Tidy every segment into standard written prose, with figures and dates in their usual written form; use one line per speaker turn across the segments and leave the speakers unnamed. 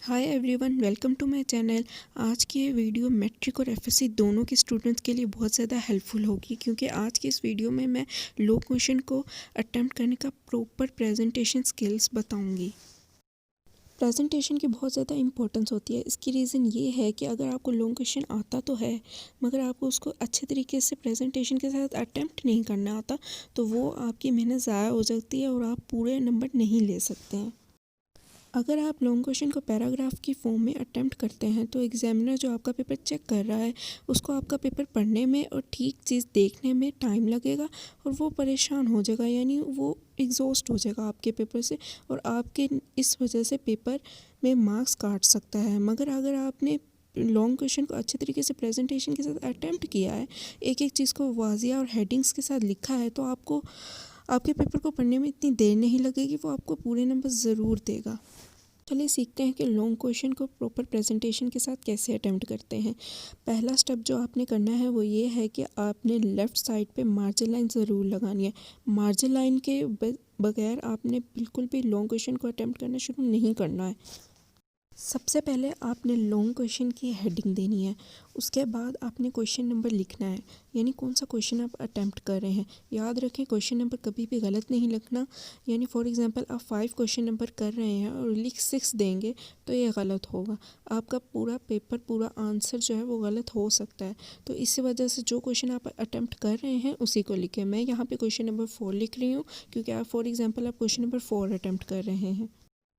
Hi everyone, welcome to my channel. आज की ये वीडियो मैट्रिक और एफएससी दोनों के स्टूडेंट्स के लिए बहुत ज़्यादा हेल्पफुल होगी, क्योंकि आज की इस वीडियो में मैं लॉन्ग क्वेश्चन को अटेम्प्ट करने का प्रॉपर प्रेजेंटेशन स्किल्स बताऊंगी। प्रेजेंटेशन की बहुत ज़्यादा इंपॉर्टेंस होती है। इसकी रीज़न ये है कि अगर आपको लॉन्ग क्वेश्चन आता तो है, मगर आपको उसको अच्छे तरीके से प्रेजेंटेशन के साथ अटेम्प्ट नहीं करना आता, तो वो आपकी मेहनत ज़ाया हो जाती है और आप पूरे नंबर नहीं ले सकते हैं। अगर आप लॉन्ग क्वेश्चन को पैराग्राफ की फॉर्म में अटेम्प्ट करते हैं तो एग्जामिनर जो आपका पेपर चेक कर रहा है उसको आपका पेपर पढ़ने में और ठीक चीज़ देखने में टाइम लगेगा और वो परेशान हो जाएगा, यानी वो एग्जॉस्ट हो जाएगा आपके पेपर से और आपके इस वजह से पेपर में मार्क्स काट सकता है। मगर अगर आपने लॉन्ग क्वेश्चन को अच्छे तरीके से प्रेजेंटेशन के साथ अटेम्प्ट किया है, एक एक चीज़ को वाजिया और हेडिंग्स के साथ लिखा है, तो आपको आपके पेपर को पढ़ने में इतनी देर नहीं लगेगी, वो आपको पूरे नंबर ज़रूर देगा। चलिए सीखते हैं कि लॉन्ग क्वेश्चन को प्रॉपर प्रेजेंटेशन के साथ कैसे अटेम्प्ट करते हैं। पहला स्टेप जो आपने करना है वो ये है कि आपने लेफ़्ट साइड पे मार्जिन लाइन ज़रूर लगानी है। मार्जिन लाइन के बगैर आपने बिल्कुल भी लॉन्ग क्वेश्चन को अटेम्प्ट करना शुरू नहीं करना है। सबसे पहले आपने लॉन्ग क्वेश्चन की हेडिंग देनी है, उसके बाद आपने क्वेश्चन नंबर लिखना है, यानी कौन सा क्वेश्चन आप अटेम्प्ट कर रहे हैं। याद रखें, क्वेश्चन नंबर कभी भी गलत नहीं लिखना। यानी फॉर एग्जांपल आप 5 क्वेश्चन नंबर कर रहे हैं और लिख 6 देंगे तो ये गलत होगा, आपका पूरा पेपर पूरा आंसर जो है वो गलत हो सकता है। तो इसी वजह से जो क्वेश्चन आप अटेम्प्ट कर रहे हैं उसी को लिखें। मैं यहाँ पर क्वेश्चन नंबर 4 लिख रही हूँ, क्योंकि आप फॉर एग्जाम्पल आप क्वेश्चन नंबर 4 अटेम्प्ट कर रहे हैं।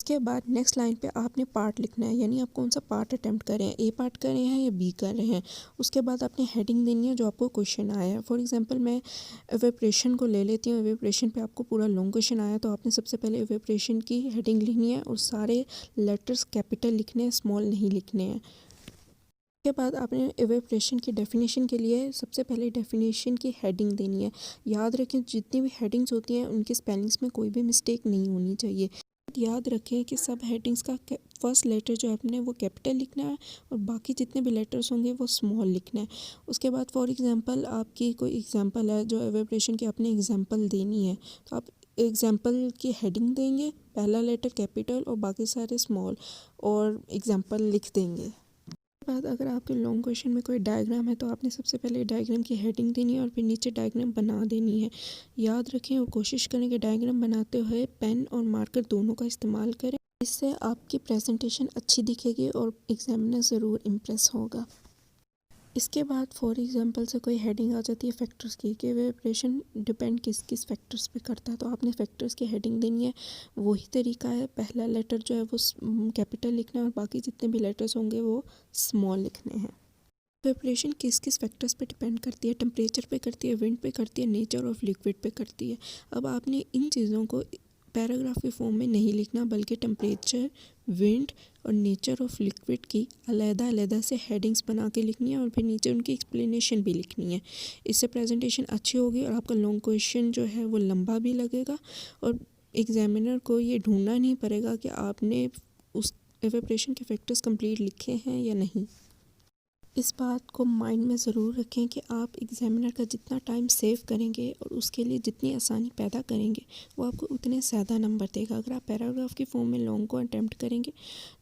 उसके बाद नेक्स्ट लाइन पे आपने पार्ट लिखना है, यानी आप कौन सा पार्ट अटेम्प्ट कर रहे हैं, ए पार्ट कर रहे हैं या बी कर रहे हैं। उसके बाद आपने हेडिंग देनी है जो आपको क्वेश्चन आया है। फॉर एग्जांपल मैं इवेपोरेशन को ले लेती हूँ। इवेपोरेशन पे आपको पूरा लॉन्ग क्वेश्चन आया, तो आपने सबसे पहले इवेपोरेशन की हेडिंग लिखनी है और सारे लेटर्स कैपिटल लिखने हैं, स्मॉल नहीं लिखने हैं। उसके बाद आपने इवेपोरेशन की डेफिनेशन के लिए सबसे पहले डेफिनेशन की हेडिंग देनी है। याद रखें, जितनी भी हेडिंग्स होती हैं उनकी स्पेलिंग्स में कोई भी मिस्टेक नहीं होनी चाहिए। याद रखें कि सब हेडिंग्स का फर्स्ट लेटर जो है अपने वो कैपिटल लिखना है और बाकी जितने भी लेटर्स होंगे वो स्मॉल लिखना है। उसके बाद फॉर एग्जांपल आपकी कोई एग्जांपल है जो इवेपोरेशन की आपने एग्जांपल देनी है, तो आप एग्जांपल की हेडिंग देंगे, पहला लेटर कैपिटल और बाकी सारे स्मॉल, और एग्जांपल लिख देंगे। बाद अगर आपके लॉन्ग क्वेश्चन में कोई डायग्राम है तो आपने सबसे पहले डायग्राम की हेडिंग देनी है और फिर नीचे डायग्राम बना देनी है। याद रखें और कोशिश करें कि डायग्राम बनाते हुए पेन और मार्कर दोनों का इस्तेमाल करें, इससे आपकी प्रेजेंटेशन अच्छी दिखेगी और एग्जामिनर ज़रूर इम्प्रेस होगा। इसके बाद फॉर एग्जांपल से कोई हेडिंग आ जाती है फैक्टर्स की, कि वेरिएशन डिपेंड किस किस फैक्टर्स पे करता है, तो आपने फैक्टर्स की हेडिंग देनी है। वही तरीका है, पहला लेटर जो है वो कैपिटल लिखना है और बाकी जितने भी लेटर्स होंगे वो स्मॉल लिखने हैं। वेरिएशन किस किस फैक्टर्स पे डिपेंड करती है, टेम्परेचर पे करती है, विंड पे करती है, नेचर ऑफ लिक्विड पे करती है। अब आपने इन चीज़ों को पैराग्राफ के फॉर्म में नहीं लिखना, बल्कि टेम्परेचर, विंड और नेचर ऑफ लिक्विड की अलग-अलग से हेडिंग्स बना के लिखनी है और फिर नीचे उनकी एक्सप्लेनेशन भी लिखनी है। इससे प्रेजेंटेशन अच्छी होगी और आपका लॉन्ग क्वेश्चन जो है वो लंबा भी लगेगा और एग्जामिनर को ये ढूंढना नहीं पड़ेगा कि आपने उस इवेपोरेशन के फैक्टर्स कंप्लीट लिखे हैं या नहीं। इस बात को माइंड में ज़रूर रखें कि आप एग्जामिनर का जितना टाइम सेव करेंगे और उसके लिए जितनी आसानी पैदा करेंगे वो आपको उतने ज़्यादा नंबर देगा। अगर आप पैराग्राफ की फॉर्म में लॉन्ग को अटेम्प्ट करेंगे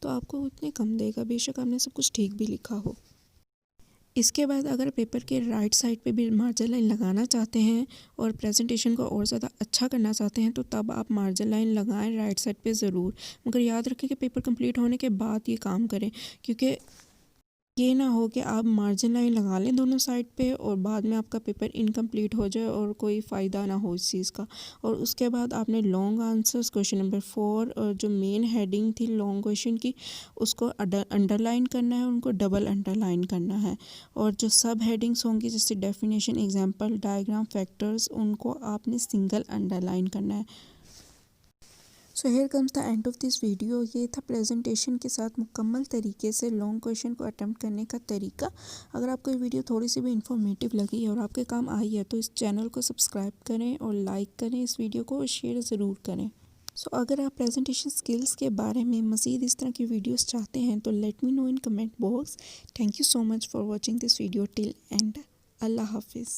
तो आपको उतने कम देगा, बेशक आपने सब कुछ ठीक भी लिखा हो। इसके बाद अगर पेपर के राइट साइड पे भी मार्जिन लाइन लगाना चाहते हैं और प्रेजेंटेशन को और ज़्यादा अच्छा करना चाहते हैं, तो तब आप मार्जिन लाइन लगाएं राइट साइड पे ज़रूर। मगर याद रखें कि पेपर कंप्लीट होने के बाद ये काम करें, क्योंकि ये ना हो कि आप मार्जिन लाइन लगा लें दोनों साइड पे और बाद में आपका पेपर इनकम्प्लीट हो जाए और कोई फ़ायदा ना हो इस चीज़ का। और उसके बाद आपने लॉन्ग आंसर्स क्वेश्चन नंबर 4 और जो मेन हेडिंग थी लॉन्ग क्वेश्चन की उसको अंडरलाइन करना है, उनको डबल अंडरलाइन करना है। और जो सब हेडिंग्स होंगी जैसे डेफिनेशन, एग्जाम्पल, डायग्राम, फैक्टर्स, उनको आपने सिंगल अंडरलाइन करना है। So here comes the end of this video. ये था प्रेजेंटेशन के साथ मुकम्मल तरीके से लॉन्ग क्वेश्चन को अटेम्प्ट करने का तरीका। अगर आपको ये वीडियो थोड़ी सी भी इंफॉर्मेटिव लगी और आपके काम आई है तो इस चैनल को सब्सक्राइब करें और लाइक करें इस वीडियो को और शेयर ज़रूर करें। सो अगर आप प्रेजेंटेशन स्किल्स के बारे में मज़ीद इस तरह की वीडियोज़ चाहते हैं तो let me know in comment box. Thank you so much for watching this video till end. अल्लाह हाफिज़।